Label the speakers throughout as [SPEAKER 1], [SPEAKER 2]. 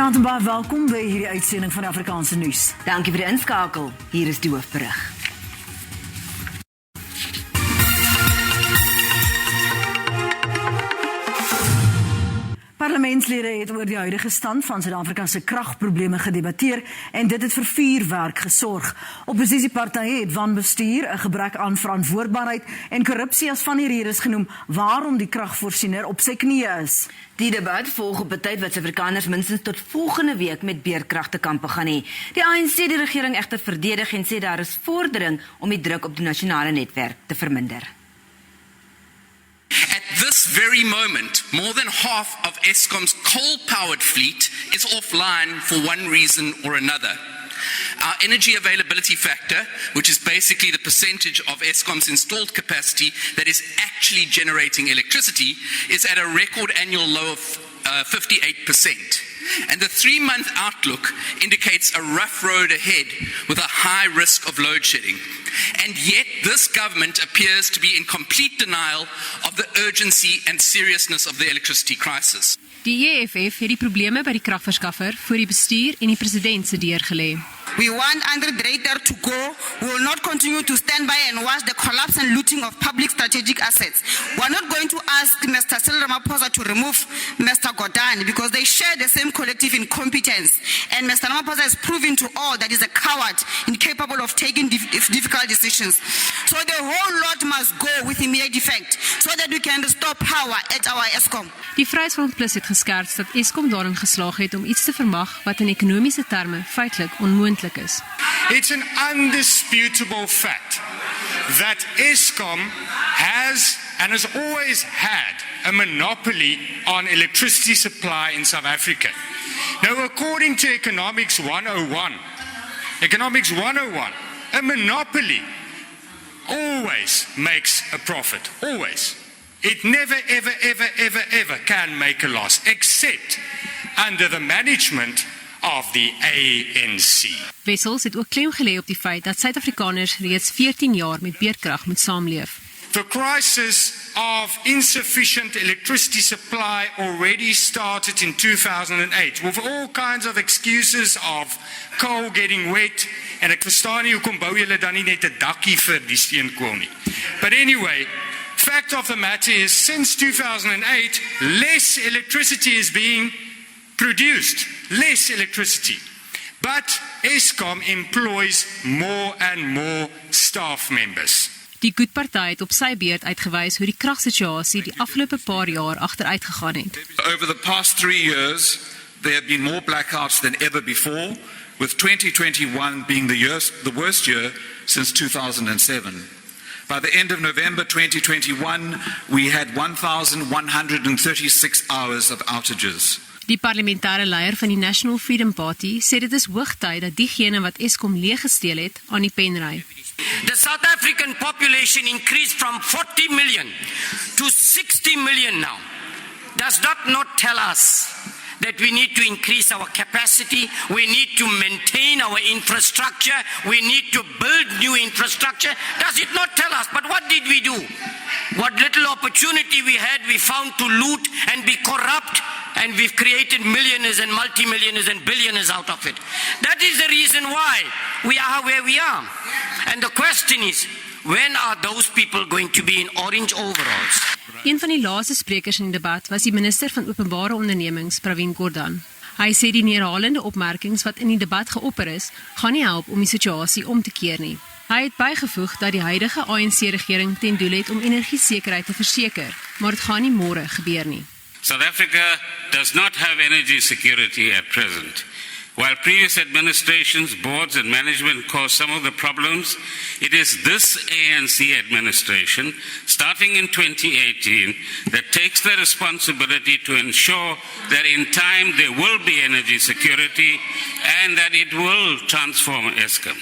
[SPEAKER 1] Goeienaand en baie welkom by hierdie uitsending van die Afrikaanse Nuus.
[SPEAKER 2] Dankie vir die inskakel. Hier is die hoofberig.
[SPEAKER 1] Parlementslede het oor die huidige stand van Suid-Afrika se kragprobleme gedebatteer en dit het vir vuurwerk gesorg. Opposisiepartye het wanbestuur, 'n gebrek aan verantwoordbaarheid en korrupsie as van die redes genoem waarom die kragvoorsiener op sy knieë is.
[SPEAKER 2] Die debat volg op 'n tyd wat Afrikaners minstens tot volgende week met beerkrag te kampe gaan hê. Die ANC die regering egter verdedig en sê daar is vordering om die druk op die nasionale netwerk te verminder.
[SPEAKER 3] At this very moment, more than half of Eskom's coal-powered fleet is offline for one reason or another. Our energy availability factor, which is basically the percentage of Eskom's installed capacity that is actually generating electricity, is at a record annual low of 58%. And the 3-month outlook indicates a rough road ahead with a high risk of load shedding. And yet this government appears to be in complete denial of the urgency and seriousness of the electricity crisis.
[SPEAKER 4] Die EFF het die probleme by die kragverskaffer voor die bestuur en die president se deur gelê.
[SPEAKER 5] We want Andre Dreiter to go. We will not continue to stand by and watch the collapse and looting of public strategic assets. We are not going to ask Mr. Cyril Ramaphosa to remove Mr. Godongwana because they share the same collective incompetence. And Mr. Ramaphosa has proven to all that he's a coward, incapable of taking difficult decisions. So the whole lot must go with immediate effect so that we can restore power at our Eskom.
[SPEAKER 4] Die Vryheidsfront Plus het geskerts dat Eskom daarin geslaag het om iets te vermag wat in ekonomiese terme feitelik onmoontlik is.
[SPEAKER 6] It's an undisputable fact that Eskom has and has always had a monopoly on electricity supply in South Africa. Now, according to Economics 101, a monopoly always makes a profit, always. It never, ever can make a loss, except under the management of the ANC.
[SPEAKER 4] Wessels het ook klem gelê op die feit dat Suid-Afrikaners reeds 14 jaar met beerkrag moet saamleef.
[SPEAKER 6] The crisis of insufficient electricity supply already started in 2008 with all kinds of excuses of coal getting wet, en ek verstaan nie hoekom bou julle dan nie net 'n dakkie vir die steenkool nie. But anyway, fact of the matter is, since 2008, less electricity is being produced, less electricity. But Eskom employs more and more staff members.
[SPEAKER 4] Die Goed-party het op sy beurt uitgewys hoe die kragsituasie die afgelope paar jaar agteruit gegaan het.
[SPEAKER 7] Over the past 3 years, there have been more blackouts than ever before, with 2021 being the worst year since 2007. By the end of November 2021, we had 1,136 hours of outages.
[SPEAKER 4] Die parlementêre leier van die National Freedom Party sê dit is hoogtyd dat diegene wat Eskom leeggesteel het aan die pen ry.
[SPEAKER 8] The South African population increased from 40 million to 60 million now. Does that not tell us that we need to increase our capacity, we need to maintain our infrastructure, we need to build new infrastructure? Does it not tell us? But what did we do? What little opportunity we had, we found to loot and be corrupt, and we've created millionaires and multimillionaires and billionaires out of it. That is the reason why we are where we are. And the question is, when are those people going to be in orange overalls?
[SPEAKER 4] Een van die laaste sprekers in die debat was die minister van openbare ondernemings, Pravin Gordhan. Hy sê die neerhalende opmerkings wat in die debat geopper is, gaan nie help om die situasie om te keer nie. Hy het bygevoeg dat die huidige ANC-regering ten doel het om energiesekerheid te verseker, maar dit gaan nie môre gebeur nie.
[SPEAKER 9] South Africa does not have energy security at present. While previous administrations, boards and management caused some of the problems, it is this ANC administration, starting in 2018, that takes the responsibility to ensure that in time there will be energy security and that it will transform Eskom.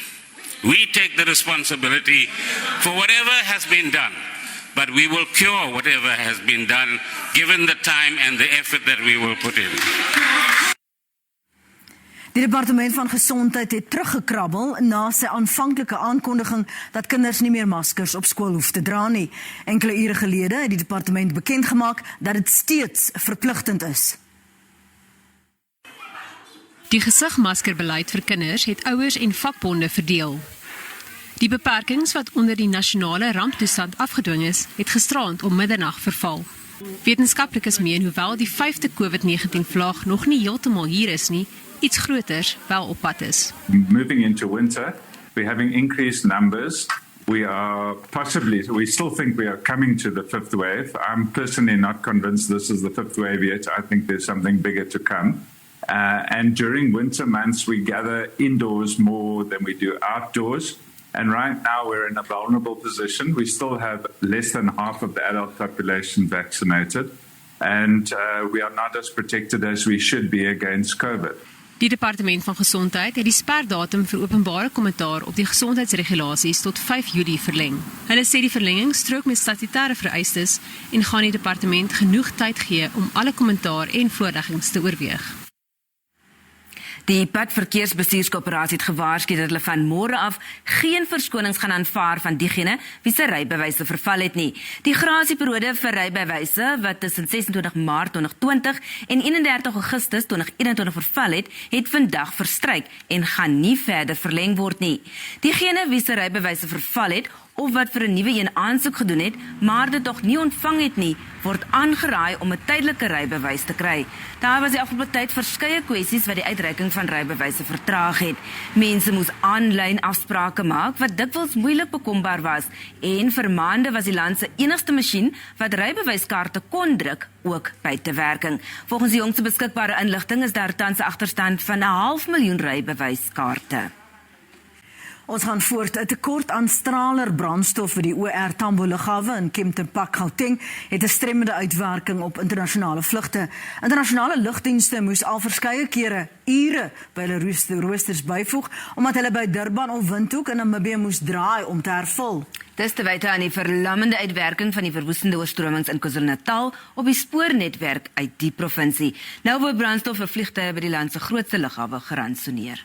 [SPEAKER 9] We take the responsibility for whatever has been done, but we will cure whatever has been done, given the time and the effort that we will put in.
[SPEAKER 1] Die departement van gesondheid het teruggekrabbel na sy aanvanklike aankondiging dat kinders nie meer maskers op skool hoef te dra nie. Enkele ure gelede het die departement bekendgemaak dat dit steeds verpligtend is.
[SPEAKER 4] Die gesigmaskerbeleid vir kinders het ouers en vakbonde verdeel. Die beperkings wat onder die nasionale ramptoestand afgedwing is, het gisterand om middernag verval. Wetenskaplikes meen hoewel die 5de COVID-19 vlaag nog nie heeltemal hier is nie, iets groters wel op pad is.
[SPEAKER 10] Moving into winter, we're having increased numbers. We still think we are coming to the 5th wave. I'm personally not convinced this is the 5th wave yet. I think there's something bigger to come. And during winter months, we gather indoors more than we do outdoors. And right now we're in a vulnerable position. We still have less than half of the adult population vaccinated. And we are not as protected as we should be against COVID.
[SPEAKER 4] Die Departement van Gesondheid het die sperdatum vir openbare kommentaar op die gesondheidsregulasies tot 5 Julie verleng. Hulle sê die verlenging strook met statutêre vereistes en gaan die departement genoeg tyd gee om alle kommentaar en voorleggings te oorweeg.
[SPEAKER 2] Die padverkeersbestuurskoöperasie het gewaarsku dat hulle van môre af geen verskonings gaan aanvaar van diegene wie se rybewyse verval het nie. Die grasieperiode vir rybewyse wat tussen 26 Maart 2020 en 31 Augustus 2021 verval het vandag verstryk en gaan nie verder verleng word nie. Diegene wie se rybewyse verval het of wat vir 'n nuwe een aansoek gedoen het, maar dit nog nie ontvang het nie, word aangeraai om 'n tydelike rybewys te kry. Daar was die afgelope tyd verskeie kwessies wat die uitreiking van rybewyse vertraag het. Mense moes aanlyn afsprake maak wat dikwels moeilik bekombaar was en vir maande was die land se enigste masjien wat rybewyskaarte kon druk ook buite werking. Volgens die jongste beskikbare inligting is daar tans 'n agterstand van 500.000 rybewyskaarte.
[SPEAKER 1] Ons gaan voort. 'n tekort aan straler brandstof vir die OR Tambo lughawe in Kempton Park, Gauteng, het 'n stremmende uitwerking op internasionale vlugte. Internasionale lugdienste moes al verskeie kere ure by hulle roosters byvoeg, omdat hulle by Durban of Windhoek in Namibië moes draai om te hervul.
[SPEAKER 2] Dis te wyte aan die verlammende uitwerking van die verwoestende oorstromings in KwaZulu-Natal op die spoornetwerk uit die provinsie. Nou word brandstof vir vliegtuie by die land se grootste lughawe gerantsoneer.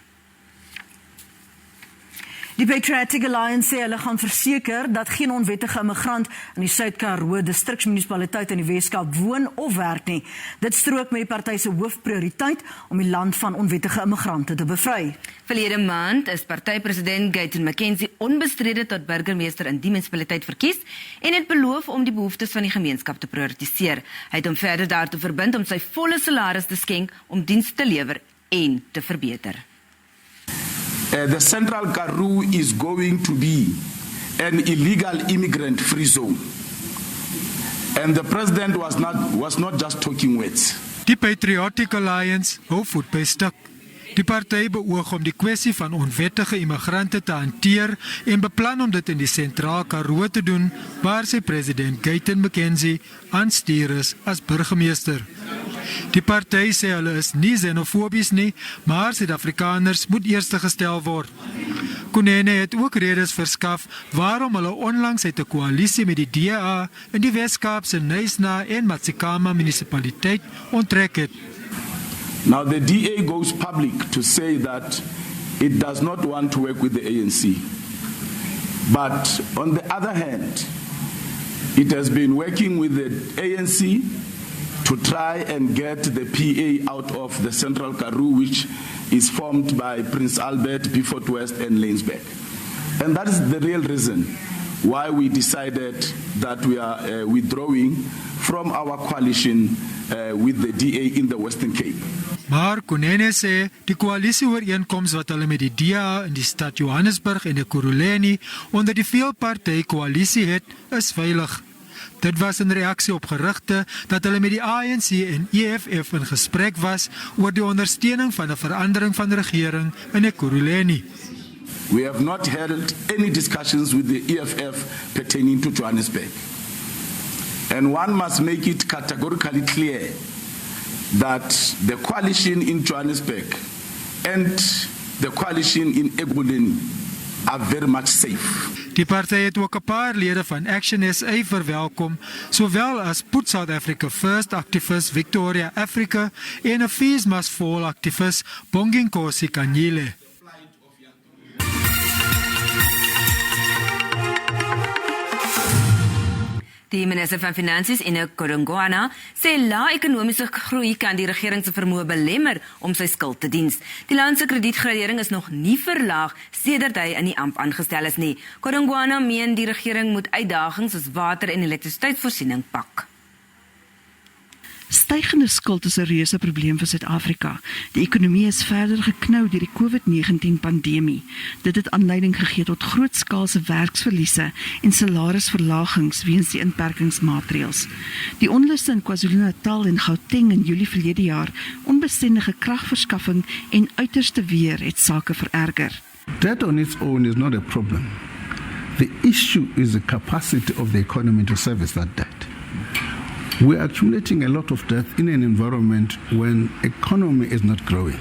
[SPEAKER 1] Die Patriotic Alliance sê hulle gaan verseker dat geen onwettige immigrant in die Suid-Karoo distriksmunisipaliteit in die Weskaap woon of werk nie. Dit strook met die party se hoofprioriteit om die land van onwettige immigrante te bevry.
[SPEAKER 2] Verlede maand is partypresident Gayton McKenzie onbestrede tot burgemeester in die munisipaliteit verkies en het beloof om die behoeftes van die gemeenskap te prioritiseer. Hy het hom verder daartoe verbind om sy volle salaris te skenk om dienste te lewer en te verbeter.
[SPEAKER 11] The Central Karoo is going to be an illegal immigrant free zone. And the president was not just talking words.
[SPEAKER 12] Die Patriotic Alliance hou voet by stuk. Die party beoog om die kwessie van onwettige immigrante te hanteer en beplan om dit in die Sentraal Karoo te doen, waar sy president Gayton McKenzie aanstuur is as burgemeester. Die party sê hulle is nie xenofobies nie, maar Suid-Afrikaners moet eerste gestel word. Kunene het ook redes verskaf waarom hulle onlangs uit 'n koalisie met die DA in die Weskaap se Knysna en Matsikama munisipaliteit onttrek het.
[SPEAKER 11] Now the DA goes public to say that it does not want to work with the ANC. But on the other hand, it has been working with the ANC to try and get the PA out of the Central Karoo, which is formed by Prince Albert, Beaufort West and Laingsburg. And that is the real reason why we decided that we are withdrawing from our coalition with the DA in the Western Cape.
[SPEAKER 12] Maar Kunene sê die koalisieooreenkoms wat hulle met die DA in die stad Johannesburg en Ekurhuleni onder die veelparty koalisie het, is veilig. Dit was in reaksie op gerugte dat hulle met die ANC en EFF in gesprek was oor die ondersteuning van 'n verandering van regering in Ekurhuleni.
[SPEAKER 11] We have not held any discussions with the EFF pertaining to Johannesburg. And one must make it categorically clear that the coalition in Johannesburg and the coalition in Ekurhuleni are very much safe.
[SPEAKER 12] Die party het ook 'n paar lede van Action SA verwelkom, sowel as Put South Africa First activist Victoria Africa en 'n Fees Must Fall activist Bonginkosi Kanyile.
[SPEAKER 2] Die minister van Finansies, Godongwana, sê lae ekonomiese groei kan die regering se vermoë belemmer om sy skuld te dien. Die land se kredietgradering is nog nie verlaag sedert hy in die amp aangestel is nie. Godongwana meen die regering moet uitdagings soos water en elektrisiteitsvoorsiening pak.
[SPEAKER 13] Stygende skuld is 'n reuse probleem vir Suid-Afrika. Die ekonomie is verder geknou deur die COVID-19-pandemie. Dit het aanleiding gegee tot grootskaalse werksverliese en salarisverlagings weens die inperkingsmaatreëls. Die onluste in KwaZulu-Natal en Gauteng in Julie verlede jaar, onbestendige kragverskaffing en uiterste weer het sake vererger.
[SPEAKER 14] Debt on its own is not a problem. The issue is the capacity of the economy to service that debt. We're accumulating a lot of debt in an environment when economy is not growing.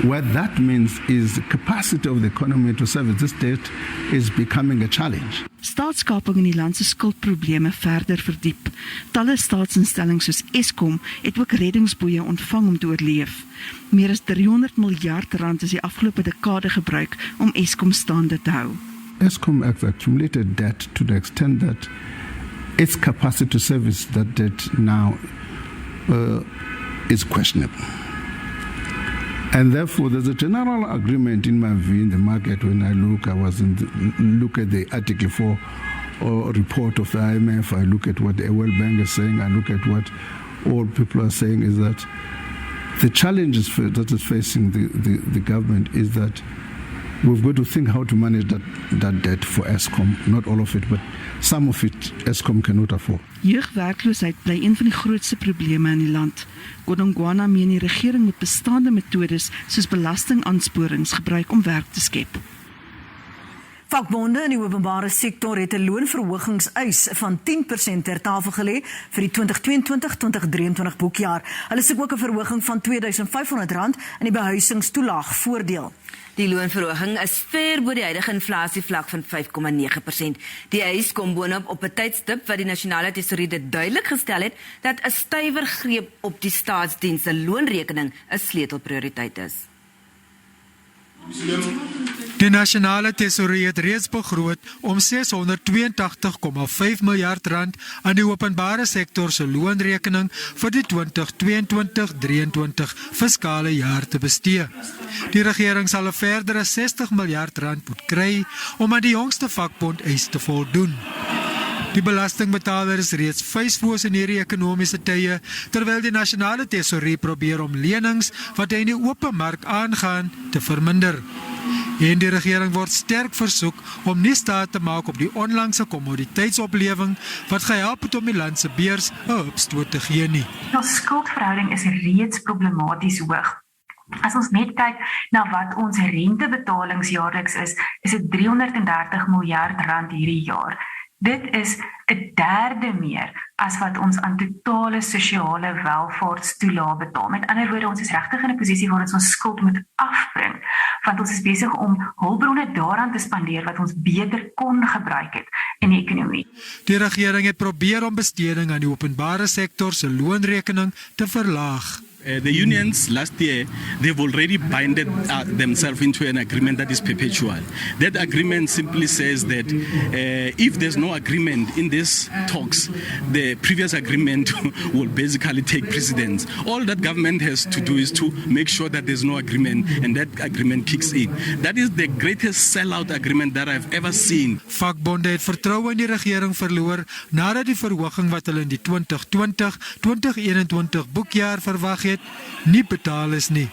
[SPEAKER 14] What that means is the capacity of the economy to service this debt is becoming a challenge.
[SPEAKER 13] Staatskaping in die land se skuldprobleme verder verdiep. Talle staatsinstellings soos Eskom het ook reddingsboeie ontvang om te oorleef. Meer as 300 miljard rand is die afgelope dekade gebruik om Eskom staande te hou.
[SPEAKER 14] Eskom has accumulated debt to the extent that its capacity to service that debt now is questionable. And therefore, there's a general agreement in my view in the market when I look at the Article 4 report of the IMF, I look at what the World Bank is saying, I look at what all people are saying is that the challenges that is facing the government is that we've got to think how to manage that debt for Eskom, not all of it, but some of it Eskom cannot afford.
[SPEAKER 13] Jeugwerkloosheid bly een van die grootste probleme in die land. Godongwana meen die regering moet bestaande metodes soos belastingaansporings gebruik om werk te skep.
[SPEAKER 1] Vakbonde in die openbare sektor het 'n loonverhogingseis van 10% ter tafel gelê vir die 2022-2023 boekjaar. Hulle soek ook 'n verhoging van R2.500 in die behuisingstoelaag voordeel.
[SPEAKER 2] Die loonverhoging is ver bo die huidige inflasievlak van 5,9%. Die eis kom boonop op 'n tydstip wat die nasionale tesourier dit duidelik gestel het dat 'n stywer greep op die staatsdienste loonrekening 'n sleutelprioriteit is.
[SPEAKER 12] Die nasionale tesourier het reeds begroot om R682,5 miljard aan die openbare sektor se loonrekening vir die 2022-23 fiskale jaar te bestee. Die regering sal 'n verdere R60 miljard moet kry om aan die jongste vakbond eis te voldoen. Die belastingbetaler is reeds vuisvoos in hierdie ekonomiese tye, terwyl die nasionale tesourier probeer om lenings wat hy in die open mark aangaan te verminder. En die regering word sterk versoek om nie staat te maak op die onlangse kommoditeitsoplewing wat gehelp het om die land se beurs 'n hupstoot te gee nie.
[SPEAKER 15] Ons skuldverhouding is reeds problematies hoog. As ons net kyk na wat ons rentebetalings jaarliks is dit R330 miljard hierdie jaar. Dit is 'n derde meer as wat ons aan totale sosiale welvaartstoelaag betaal. Met ander woorde, ons is regtig in 'n posisie waar ons skuld moet afbring, want ons is besig om hulpbronne daaraan te spandeer wat ons beter kon gebruik het in die ekonomie.
[SPEAKER 12] Die regering het probeer om besteding aan die openbare sektor se loonrekening te verlaag.
[SPEAKER 16] The unions last year, they've already binded themselves into an agreement that is perpetual. That agreement simply says that if there's no agreement in these talks, the previous agreement will basically take precedence. All that government has to do is to make sure that there's no agreement and that agreement kicks in. That is the greatest sellout agreement that I've ever seen.
[SPEAKER 12] Vakbonde het vertroue in die regering verloor nadat die verhoging wat hulle in die 2020-2021 boekjaar verwag het, nie betaal is nie.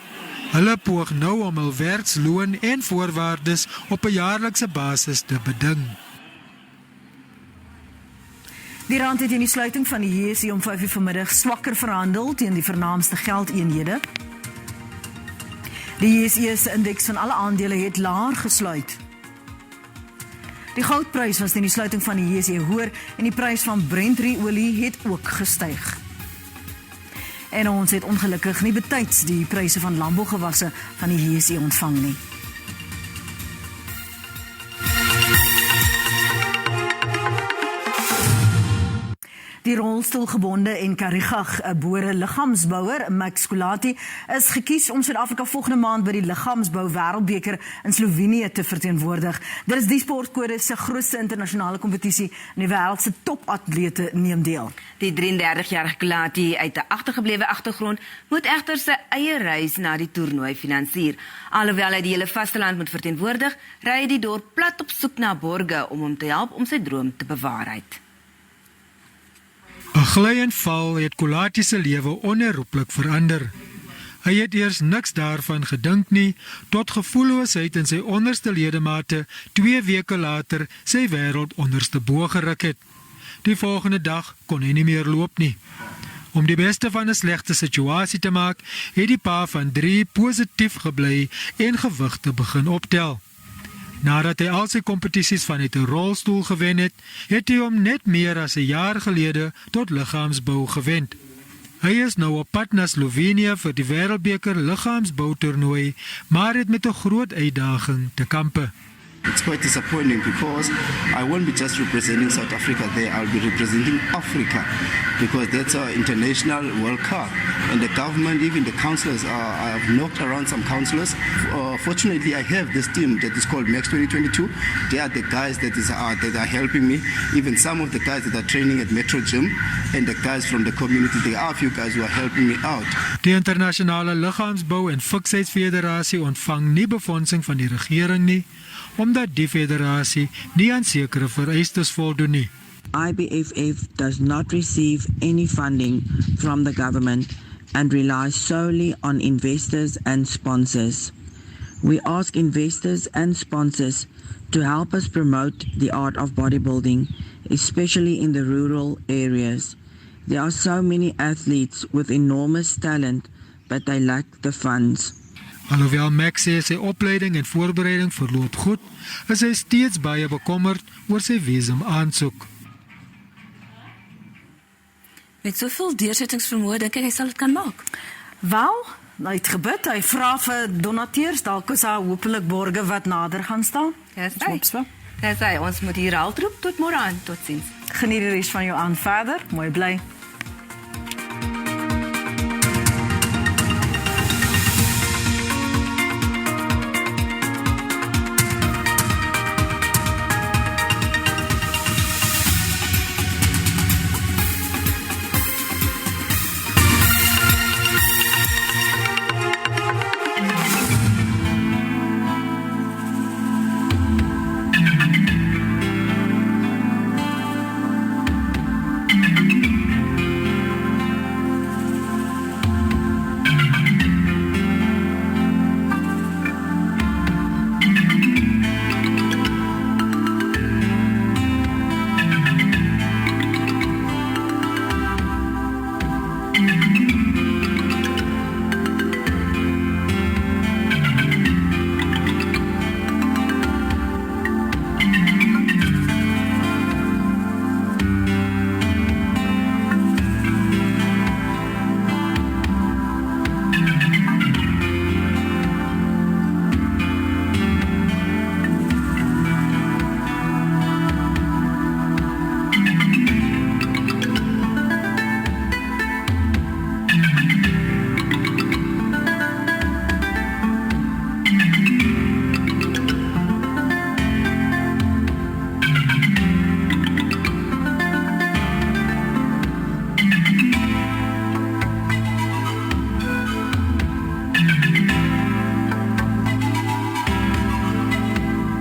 [SPEAKER 12] Hulle poog nou om hul werksloon en voorwaardes op 'n jaarlikse basis te beding.
[SPEAKER 1] Die rand het in die sluiting van die JSE om 5:00 vanmiddag swakker verhandel teen die vernaamste geldeenhede. Die JSE se indeks van alle aandele het laer gesluit. Die goudprys was teen die sluiting van die JSE hoër en die prys van Brent-olie het ook gestyg. En ons het ongelukkig nie betyds die pryse van landbougewasse van die JSE ontvang nie. Die rolstoelgebonde en karigag-bore liggaamsbouer, maak is gekies om Suid-Afrika volgende maand by die liggaamsbou wêreldbeker in Slovenië te verteenwoordig. Dit is die sportkode se grootste internasionale kompetisie en die wêreld se topatlete neem deel.
[SPEAKER 2] Die 33-jarige Kulati uit 'n agtergeblewe agtergrond moet egter sy eie reis na die toernooi finansier. Alhoewel hy die hele vasteland moet verteenwoordig, ry hy die dorp plat op soek na borge om hom te help om sy droom te bewaarheid.
[SPEAKER 12] 'n Gly en val het Kulati se lewe onherroepelik verander. Hy het eers niks daarvan gedink nie, tot gevoelloosheid in sy onderste ledemate 2 weke later sy wêreld onderste bo geruk het. Die volgende dag kon hy nie meer loop nie. Om die beste van 'n slegte situasie te maak, het die pa van 3 positief gebly en gewigte begin optel. Nadat hy al sy kompetisies vanuit 'n rolstoel gewen het, het hy hom net meer as 'n jaar gelede tot liggaamsbou gewend. Hy is nou op pad na Slovenië vir die wêreldbeker liggaamsboutoernooi, maar het met 'n groot uitdaging te kampe.
[SPEAKER 17] It's quite disappointing because I won't be just representing South Africa there, I'll be representing Africa because that's our international World Cup. And the government, even the councillors, I've knocked around some councillors. Fortunately, I have this team that is called Max 2022. They are the guys that are helping me. Even some of the guys that are training at Metro Gym and the guys from the community, there are a few guys who are helping me out.
[SPEAKER 12] Die internasionale liggaamsbou en fiksheidfederasie ontvang nie befondsing van die regering nie, omdat die federasie nie aan sekere vereistes voldoen nie.
[SPEAKER 18] IBFF does not receive any funding from the government and relies solely on investors and sponsors. We ask investors and sponsors to help us promote the art of bodybuilding, especially in the rural areas. There are so many athletes with enormous talent, but they lack the funds.
[SPEAKER 12] Alhoewel Max sê sy opleiding en voorbereiding verloop goed, is hy steeds baie bekommerd oor sy visum aansoek.
[SPEAKER 2] Met soveel deursettingsvermoë dink ek hy sal dit kan maak.
[SPEAKER 1] Wel, hy het gebid, hy vra vir donateurs, dalk is daar hopelik borge wat nader gaan staan.
[SPEAKER 2] Dis hy, ons moet hier altroep tot môre aan, totsiens.
[SPEAKER 1] Geniet die res van jou aan verder, mooi bly.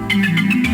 [SPEAKER 19] Thank you.